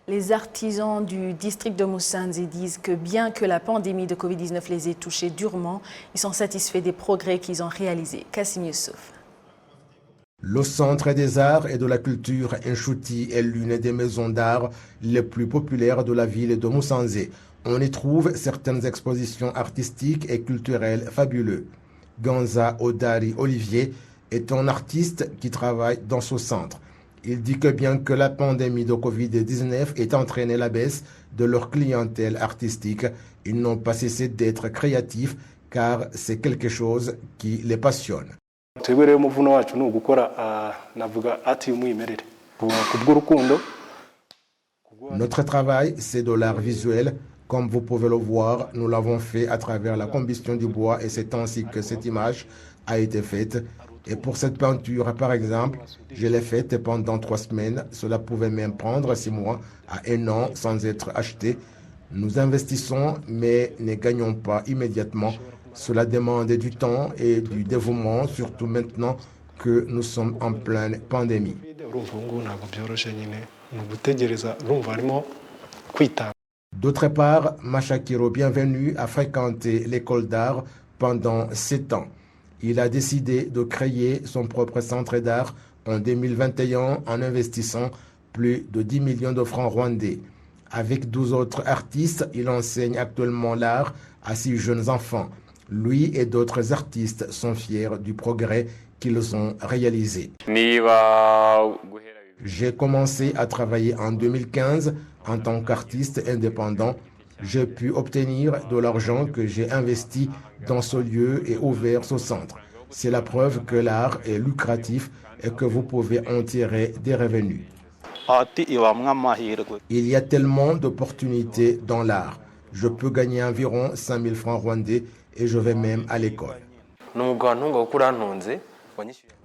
Les artisans du district de Musanze disent que bien que la pandémie de Covid-19 les ait touchés durement, ils sont satisfaits des progrès qu'ils ont réalisés. Kassim Youssouf. Le Centre des Arts et de la Culture Nshuti est l'une des maisons d'art les plus populaires de la ville de Musanze. On y trouve certaines expositions artistiques et culturelles fabuleuses. Ganza Odari Olivier est un artiste qui travaille dans ce centre. Il dit que bien que la pandémie de Covid-19 ait entraîné la baisse de leur clientèle artistique, ils n'ont pas cessé d'être créatifs car c'est quelque chose qui les passionne. Notre travail, c'est de l'art visuel. Comme vous pouvez le voir, nous l'avons fait à travers la combustion du bois et c'est ainsi que cette image a été faite. Et pour cette peinture, par exemple, je l'ai faite pendant 3 semaines. Cela pouvait même prendre 6 mois à 1 an sans être acheté. Nous investissons, mais ne gagnons pas immédiatement. Cela demande du temps et du dévouement, surtout maintenant que nous sommes en pleine pandémie. D'autre part, Machakiro Bienvenu a fréquenté l'école d'art pendant 7 ans. Il a décidé de créer son propre centre d'art en 2021 en investissant plus de 10 millions de francs rwandais. Avec 12 autres artistes, il enseigne actuellement l'art à 6 jeunes enfants. Lui et d'autres artistes sont fiers du progrès qu'ils ont réalisé. J'ai commencé à travailler en 2015 en tant qu'artiste indépendant. J'ai pu obtenir de l'argent que j'ai investi dans ce lieu et ouvert ce centre. C'est la preuve que l'art est lucratif et que vous pouvez en tirer des revenus. Il y a tellement d'opportunités dans l'art. Je peux gagner environ 5 000 francs rwandais et je vais même à l'école.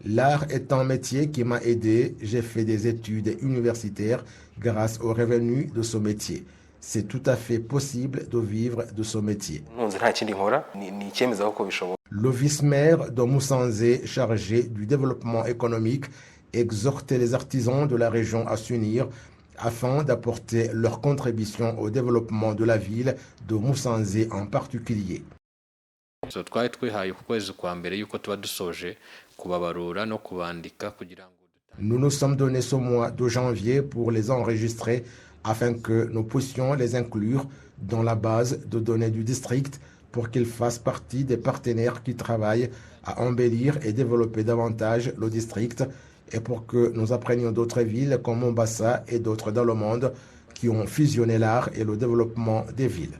L'art est un métier qui m'a aidé. J'ai fait des études universitaires grâce aux revenus de ce métier. C'est tout à fait possible de vivre de ce métier. Le vice-maire de Musanze, chargé du développement économique, exhorte les artisans de la région à s'unir afin d'apporter leur contribution au développement de la ville de Musanze en particulier. Nous nous sommes donné ce mois de janvier pour les enregistrer afin que nous puissions les inclure dans la base de données du district pour qu'ils fassent partie des partenaires qui travaillent à embellir et développer davantage le district et pour que nous apprenions d'autres villes comme Mombasa et d'autres dans le monde qui ont fusionné l'art et le développement des villes.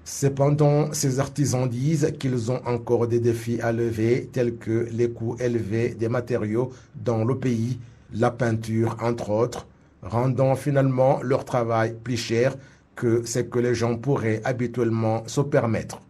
Cependant, ces artisans disent qu'ils ont encore des défis à lever, tels que les coûts élevés des matériaux dans le pays, la peinture entre autres, rendant finalement leur travail plus cher que ce que les gens pourraient habituellement se permettre.